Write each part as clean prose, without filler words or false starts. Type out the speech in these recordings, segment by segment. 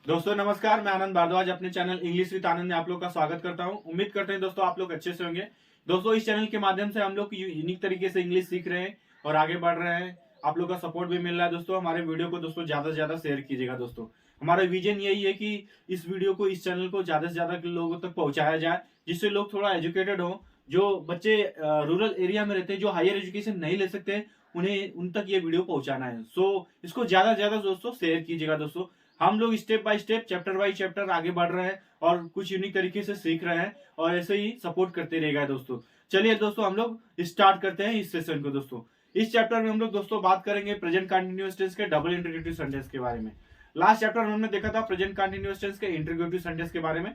दोस्तों नमस्कार, मैं आनंद भारद्वाज अपने चैनल इंग्लिश विद आनंद में आप लोग का स्वागत करता हूं। उम्मीद करते हैं दोस्तों आप लोग अच्छे से होंगे। दोस्तों इस चैनल के माध्यम से हम लोग यूनिक तरीके से इंग्लिश सीख रहे हैं और आगे बढ़ रहे हैं। आप लोग का सपोर्ट भी मिल रहा है। दोस्तों हमारे वीडियो को दोस्तों ज्यादा से ज्यादा शेयर कीजिएगा। दोस्तों हमारा विजन यही है कि इस वीडियो को, इस चैनल को ज्यादा से ज्यादा लोगों तक पहुंचाया जाए, जिससे लोग थोड़ा एजुकेटेड हो। जो बच्चे रूरल एरिया में रहते हैं, जो हायर एजुकेशन नहीं ले सकते, उन्हें उन तक ये वीडियो पहुंचाना है। सो इसको ज्यादा से ज्यादा दोस्तों शेयर कीजिएगा। दोस्तों हम लोग step by step, chapter by chapter आगे बढ़ रहे हैं और कुछ यूनिक तरीके से सीख रहे हैं और ऐसे ही सपोर्ट करते रहेगा। दोस्तों चलिए दोस्तों हम लोग स्टार्ट करते हैं इस सेशन को। दोस्तों इस चैप्टर में हम लोग दोस्तों बात करेंगे प्रेजेंट कंटिन्यूअस टेंस के डबल इंटीग्रेटिव सेंटेंस के बारे में। लास्ट चैप्टर में हमने देखा था प्रेजेंट कंटिन्यूअस टेंस के इंटीग्रेटिव सेंटेंस के बारे में,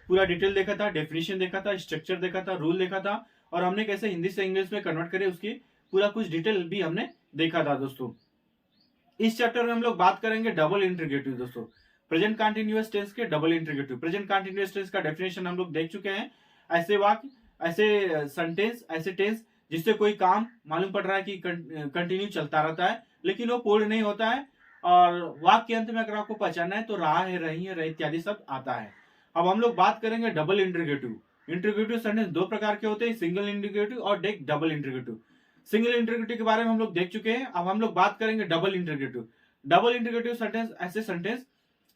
पूरा डिटेल देखा था, डेफिनेशन देखा था, स्ट्रक्चर देखा था, रूल देखा था और हमने कैसे हिंदी से इंग्लिश में कन्वर्ट करे उसकी पूरा कुछ डिटेल भी हमने देखा था। दोस्तों इस चैप्टर में हम लोग बात करेंगे डबल इंटीग्रेटिव। दोस्तों प्रेजेंट कंटिन्यूअस टेंस के double integrative. Present continuous tense का डेफिनेशन हम लोग देख चुके हैं। ऐसे वाक्य, ऐसे सेंटेंस, ऐसे टेंस जिससे कोई काम मालूम पड़ रहा है कि कंटिन्यू चलता रहता है लेकिन वो पूर्ण नहीं होता है और वाक्य के अंत में अगर आपको पहचानना है तो रहा है, रही है, रही इत्यादि सब आता है। अब हम लोग बात करेंगे डबल इंटीग्रेटिव। इंटीग्रेटिव सेंटेंस दो प्रकार के होते हैं, सिंगल इंटीग्रेटिव और डबल इंटीग्रेटिव। सिंगल इंटीग्रेटिव के बारे में हम लोग देख चुके हैं। अब हम लोग बात करेंगे double integrative. Double integrative sentence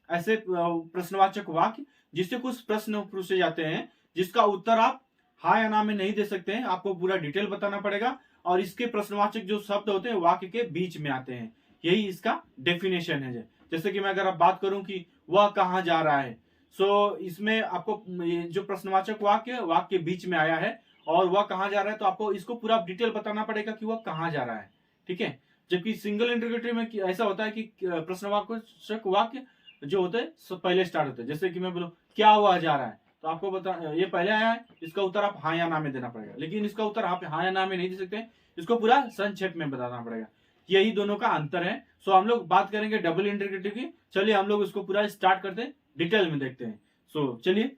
ऐसे प्रश्नवाचक वाक्य जिससे कुछ प्रश्न पूछे जाते हैं जिसका उत्तर आप हाँ या ना में नहीं दे सकते हैं, आपको पूरा डिटेल बताना पड़ेगा और इसके प्रश्नवाचक जो शब्द होते हैं वाक्य के बीच में आते हैं। यही इसका डेफिनेशन है। जैसे कि मैं अगर आप बात करूं कि वह कहां जा रहा है, सो इसमें आपको जो प्रश्नवाचक वाक्य के बीच में आया है और वह कहां जा रहा है तो आपको इसको पूरा डिटेल बताना पड़ेगा कि वह कहां जा रहा है। ठीक है। जबकि सिंगल इंटीग्रेटिव में ऐसा होता है कि प्रश्नवाचक वाक्य जो होते हैं सब पहले स्टार्ट होते हैं। जैसे कि मैं बोलूं क्या हुआ जा रहा है तो आपको बता, ये पहले आया है, इसका उत्तर आप हाँ या ना में देना पड़ेगा। लेकिन इसका उत्तर आप हाँ या ना में नहीं दे सकते, इसको पूरा संक्षेप में बताना पड़ेगा। यही दोनों का अंतर है। सो हम लोग बात करेंगे डबल इंटीग्रेटिव की। चलिए हम लोग इसको पूरा स्टार्ट करते हैं, डिटेल में देखते हैं। सो चलिए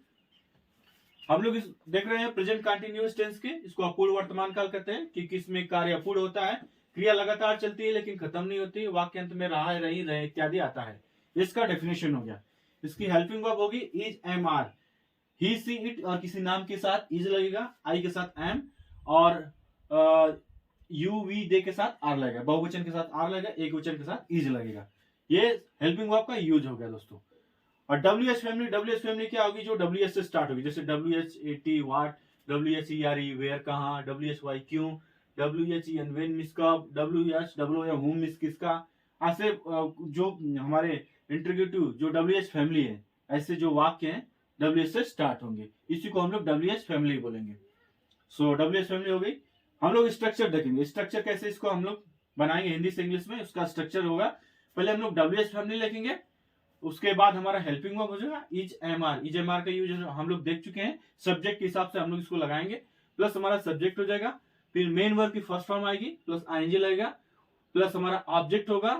हम लोग इस देख रहे हैं प्रेजेंट कंटिन्यूअस टेंस के, इसको अपूर्ण वर्तमान काल कहते हैं कि किसमें कार्य अपूर्ण होता है, क्रिया लगातार चलती है लेकिन खत्म नहीं होती, वाक्य अंत में रहा है, रही, रहे इत्यादि आता है। इसका डेफिनेशन हो गया। इसकी हेल्पिंग वर्ब होगी is, am, are. He, she, it और किसी नाम के साथ इज लगेगा, आई के साथ एम और यू, वी, दे के साथ आर लगेगा, बहुवचन के साथ आर लगेगा, एक वचन के साथ इज लगेगा। ये हेल्पिंग वर्ब का यूज हो गया दोस्तों। और डब्ल्यू एच फैमिली क्या होगी, जो डब्ल्यू एच से स्टार्ट होगी। जैसे W H A T what, W H E R E where कहाँ, डब्ल्यू एच वाई क्यों, W H E N when मिस कब, डब्ल्यू एच डब्ल्यू या हूम मिस किसका। ऐसे जो हमारे इंटीग्रेटिव जो डब्ल्यू एच फैमिली है, ऐसे जो वाक्य हैं डब्ल्यू एच से स्टार्ट होंगे, इसी को हम लोग डब्ल्यू एच फैमिली बोलेंगे। सो डब्ल्यू एच फैमिली हो गई। हम लोग स्ट्रक्चर देखेंगे, स्ट्रक्चर कैसे इसको हम लोग बनाएंगे हिंदी से इंग्लिश में, उसका स्ट्रक्चर होगा। पहले हम लोग डब्ल्यू एच फैमिली लिखेंगे, उसके बाद हमारा हेल्पिंग वर्ब हो जाएगा is, am, are. Is, am, are का यूज हम लोग देख चुके हैं, सब्जेक्ट के हिसाब से हम लोग इसको लगाएंगे, प्लस हमारा सब्जेक्ट हो जाएगा, फिर मेन वर्ब की फर्स्ट फॉर्म आएगी, प्लस आईएनजी लगेगा, प्लस हमारा ऑब्जेक्ट होगा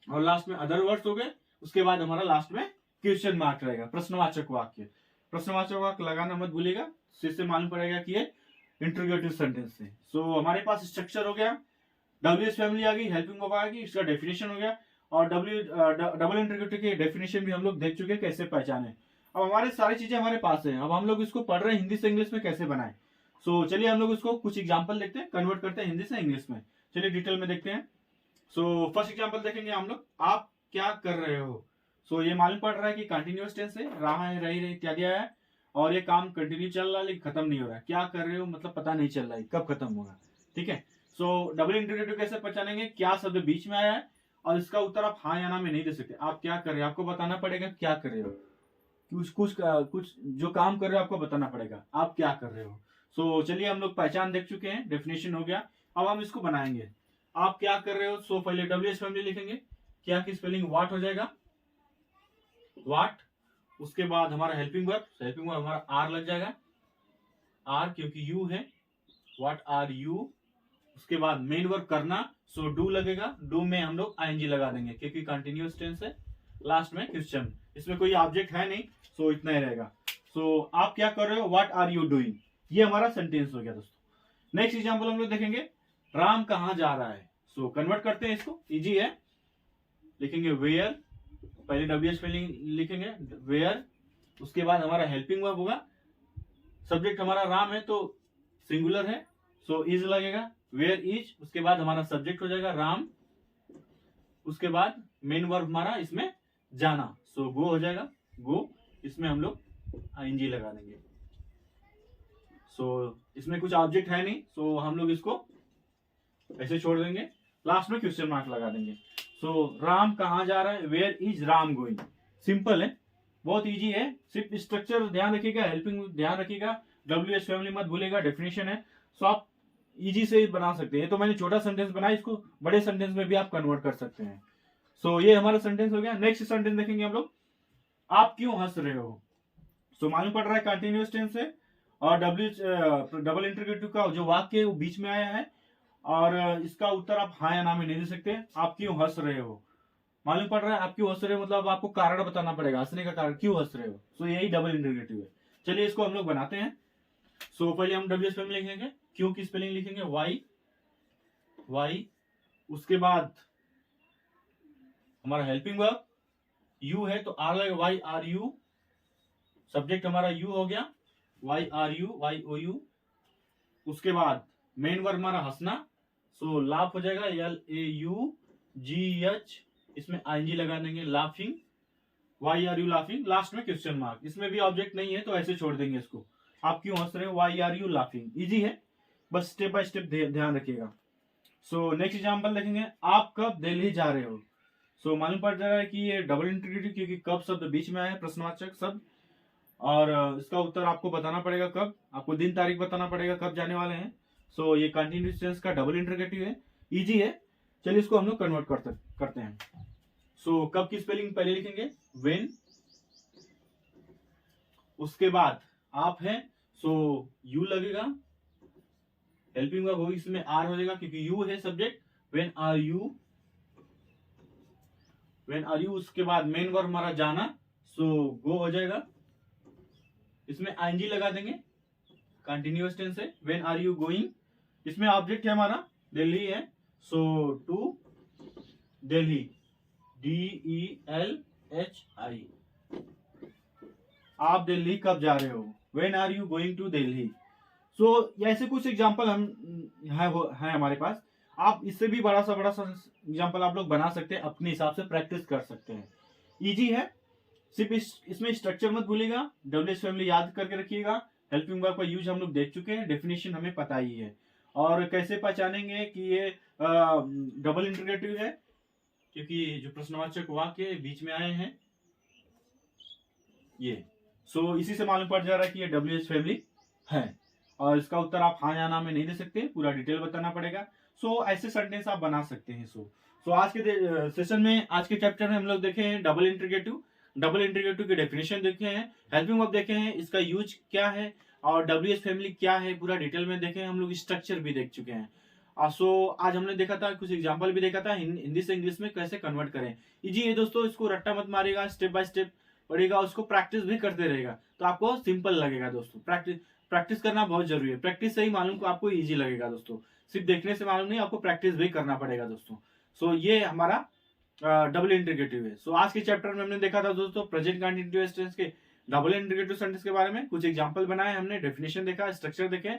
और लास्ट में अदर वर्ड्स हो गए। उसके बाद हमारा लास्ट में क्वेश्चन मार्क रहेगा, प्रश्नवाचक वाक्य। प्रश्नवाचक वाक्य लगाना मत भूलिएगा, इससे मालूम पड़ेगा कि ये इंटरोगेटिव सेंटेंस है। सो हमारे पास स्ट्रक्चर हो गया, डब्ल्यू एच फैमिली आ गई, हेल्पिंग वर्ब आ गई, इसका डेफिनेशन हो गया और डबल इंटीग्रेटिव की डेफिनेशन भी हम लोग देख चुके हैं कैसे पहचाने। अब हमारे सारी चीजें हमारे पास है, अब हम लोग इसको पढ़ रहे हैं हिंदी से इंग्लिश में कैसे बनाए। सो चलिए हम लोग इसको कुछ एग्जांपल देखते हैं, कन्वर्ट करते हैं हिंदी से इंग्लिश में। चलिए डिटेल में देखते हैं। सो फर्स्ट एग्जांपल देखेंगे हम लोग, आप क्या कर रहे हो। सो ये मालूम पड़ रहा है कि कंटिन्यूअस टेंस है, रहा है, रही, रही इत्यादि आया है और ये काम कंटिन्यू चल रहा है लेकिन खत्म नहीं हो रहा है। क्या कर रहे हो मतलब पता नहीं चल रहा है कब खत्म होगा। ठीक है। सो डबल इंटीग्रेटिव कैसे पहचानेंगे, क्या शब्द बीच में आया है और इसका उत्तर आप हाँ या ना में नहीं दे सकते। आप क्या कर रहे हो, आपको बताना पड़ेगा क्या कर रहे हो, कुछ जो काम कर रहे हो आपको बताना पड़ेगा आप क्या कर रहे हो। सो चलिए हम लोग पहचान देख चुके हैं, डेफिनेशन हो गया। अब हम इसको बनाएंगे, आप क्या कर रहे हो। सो पहले डब्ल्यू एच फैमिली लिखेंगे, क्या की स्पेलिंग वाट हो जाएगा, वाट। उसके बाद हमारा हेल्पिंग वर्ब हमारा आर लग जाएगा, आर क्योंकि यू है, व्हाट आर यू। उसके बाद मेन वर्ब करना, सो डू लगेगा, डू में हम लोग आईएनजी लगा देंगे क्योंकि कंटिन्यूअस टेंस है। लास्ट में क्वेश्चन, इसमें कोई ऑब्जेक्ट है नहीं, सो इतना ही रहेगा। सो आप क्या कर रहे हो, व्हाट आर यू डूइंग, ये हमारा सेंटेंस हो गया दोस्तों। नेक्स्ट एग्जांपल हम लोग देखेंगे, राम कहां जा रहा है। सो कन्वर्ट करते हैं इसको, इजी है, लिखेंगे वेयर पहले डब्ल्यू एच स्पेलिंग लिखेंगे वेयर, उसके बाद हमारा हेल्पिंग वर्ब होगा, सब्जेक्ट हमारा राम है तो सिंगुलर है सो इज लगेगा, वेयर इज, उसके बाद हमारा सब्जेक्ट हो जाएगा राम, उसके बाद मेन वर्ब हमारा इसमें जाना सो गो हो जाएगा, गो, इसमें हम लोग आईएनजी लगा देंगे। सो इसमें कुछ ऑब्जेक्ट है नहीं सो हम लोग इसको ऐसे छोड़ देंगे, लास्ट में क्वेश्चन मार्क लगा देंगे। सो राम कहाँ जा रहा है, where is Ram going, simple है, बहुत इजी है, सिर्फ स्ट्रक्चर ध्यान रखिएगा, हेल्पिंग ध्यान रखिएगा, डब्ल्यू एच फैमिली मत भूलेगा, डेफिनेशन है, सो आप इजी से बना सकते हैं। तो मैंने छोटा सेंटेंस बनाया, इसको बड़े सेंटेंस में भी आप कन्वर्ट कर सकते हैं। सो ये हमारा सेंटेंस हो गया। नेक्स्ट सेंटेंस देखेंगे हम लोग, आप क्यों हंस रहे हो। सो मालूम पड़ रहा है कंटिन्यूअस टेंस है और डबल इंटरोगेटिव का जो वाक्य है वो बीच में आया है और इसका उत्तर आप हाँ या ना में नहीं दे सकते। आप क्यों हंस रहे हो, मालूम पड़ रहा है आप क्यों हंस रहे हो, मतलब आपको कारण बताना पड़ेगा, हंसने का कारण, क्यों हंस रहे हो। सो यही डबल इंटरोगेटिव है। चलिए इसको हम लोग बनाते हैं। सो पहले हम डब्ल्यू स्पेलिंग लिखेंगे, क्यों की स्पेलिंग लिखेंगे वाई, वाई, उसके बाद हमारा हेल्पिंग वर्ब यू है तो आर लगेगा, वाई आर यू, सब्जेक्ट हमारा यू हो गया, why are you, Y O U, उसके बाद मेन वर्ब हमारा हंसना सो लाफ हो जाएगा, L A U G H, इसमें आईएनजी लगा देंगे, laughing, why are you laughing, last में क्वेश्चन मार्क, इसमें भी ऑब्जेक्ट नहीं है तो ऐसे छोड़ देंगे इसको, आप क्यों हंस रहे हो, why are you laughing, easy है, बस स्टेप बाय स्टेप ध्यान रखिएगा। सो नेक्स्ट एग्जांपल देखेंगे, आप कब दिल्ली जा रहे हो। सो मालूम पड़ जा रहा है कि ये डबल इंटीग्रेटिव, क्योंकि कब शब्द बीच में आया है, प्रश्नवाचक शब्द, और इसका उत्तर आपको बताना पड़ेगा कब, आपको दिन तारीख बताना पड़ेगा कब जाने वाले हैं। सो ये कंटिन्यूअस टेंस का डबल इंटीग्रेटिव है, इजी है। चलिए इसको हम लोग कन्वर्ट करते हैं। सो कब की स्पेलिंग पहले लिखेंगे व्हेन, उसके बाद आप है सो यू लगेगा, हेल्पिंग वर्ब होगी इसमें आर हो जाएगा क्योंकि यू है subject, when are you, when are you, उसके बाद मेन वर्ब हमारा जाना सो गो हो जाएगा, इसमें आईएनजी लगा देंगे, कंटिन्यूअस टेंस है, व्हेन आर यू गोइंग, इसमें ऑब्जेक्ट है हमारा दिल्ली है सो टू दिल्ली, DELHI, आप दिल्ली कब जा रहे हो, when are you going to Delhi. So ऐसे कुछ एग्जांपल हम है हमारे पास, आप इससे भी बड़ा सा एग्जांपल आप लोग बना सकते हैं, अपने हिसाब से प्रैक्टिस कर सकते हैं, इजी है, सिर्फ इसमें स्ट्रक्चर मत भूलिएगा, डब्ल्यू एच फैमिली याद करके रखिएगा, हेल्पिंग वर्ब का यूज हम लोग देख चुके हैं, डेफिनेशन हमें पता ही है, और कैसे पहचानेंगे कि ये डबल इंटीग्रेटिव है, क्योंकि जो प्रश्नवाचक वाक्य बीच में आए हैं ये। सो इसी से मालूम पड़ जा रहा है कि ये डब्ल्यू एच फैमिली है, और इसका उत्तर आप हाँ या ना में नहीं दे सकते, पूरा डिटेल बताना पड़ेगा। सो ऐसे सेंटेंस आप बना सकते हैं। सो आज के सेशन में, आज के चैप्टर में हम लोग देखे हैं डबल इंटीग्रेटिव, डबल इंटीग्रेटिव की डेफिनेशन देखे हैं, हेल्पिंग वर्ब देखे हैं, इसका यूज क्या है, और डब्ल्यू एच फैमिली क्या है पूरा डिटेल में देखे हैं हम लोग, स्ट्रक्चर भी देख चुके हैं। सो आज हमने देखा था, कुछ एग्जांपल भी देखा था, हिंदी से इंग्लिश में कैसे कन्वर्ट करें। इजी है दोस्तों, इसको रट्टा मत मारिएगा, स्टेप बाय स्टेप पढ़ेगा, उसको प्रैक्टिस भी करते रहेगा तो आपको सिंपल लगेगा दोस्तों। प्रैक्टिस करना बहुत जरूरी है, प्रैक्टिस से ही मालूम को आपको इजी लगेगा दोस्तों, सिर्फ देखने से मालूम नहीं, आपको प्रैक्टिस भी करना पड़ेगा दोस्तों। सो ये हमारा डबल इंटीग्रेटिव है। सो आज के चैप्टर में हमने देखा था दोस्तों प्रेजेंट कंटिन्यूअस टेंस के डबल इंटीग्रेटिव सेंटेंस के बारे में, कुछ एग्जांपल बनाए हमने, डेफिनेशन देखा, स्ट्रक्चर देखे,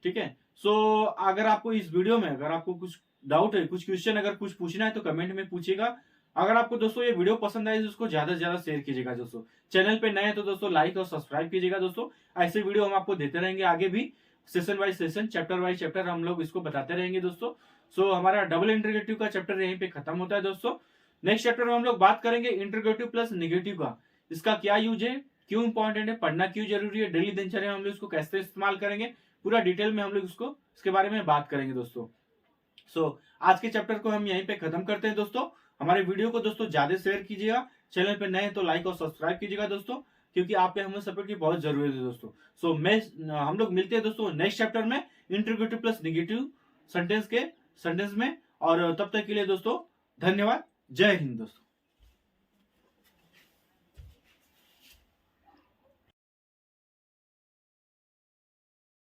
ठीक है। सो अगर आपको इस वीडियो में, अगर आपको कुछ डाउट है, कुछ क्वेश्चन अगर कुछ पूछना है तो कमेंट में पूछिएगा। अगर आपको दोस्तों ये वीडियो पसंद आए तो उसको ज्यादा से ज्यादा शेयर कीजिएगा दोस्तों। चैनल पे नए हैं तो दोस्तों लाइक और सब्सक्राइब कीजिएगा दोस्तों। ऐसे वीडियो हम आपको देते रहेंगे आगे भी, session wise session, chapter wise chapter हम लोग इसको बताते रहेंगे दोस्तों। सो हमारा डबल इंटीग्रेटिव का चैप्टर यहीं पे खत्म होता है दोस्तों। नेक्स्ट चैप्टर में हम लोग बात करेंगे इंटीग्रेटिव प्लस निगेटिव का, इसका क्या यूज है, क्यों इंपॉर्टेंट है, पढ़ना क्यों जरूरी है, डेली दिनचर्या में हम लोग इसको कैसे इस्तेमाल करेंगे, पूरा डिटेल में हम लोग इसके बारे में बात करेंगे दोस्तों। सो आज के चैप्टर को हम यहीं पे खत्म करते हैं दोस्तों। हमारे वीडियो को दोस्तों ज्यादा शेयर कीजिएगा, चैनल पे नए हैं तो लाइक और सब्सक्राइब कीजिएगा दोस्तों, क्योंकि आपके हमें सपोर्ट की बहुत जरूरत है दोस्तों। सो हम लोग मिलते हैं दोस्तों नेक्स्ट चैप्टर में, इंटीग्रेटिव प्लस निगेटिव सेंटेंस में, और तब तक के लिए दोस्तों धन्यवाद, जय हिंद दोस्तों।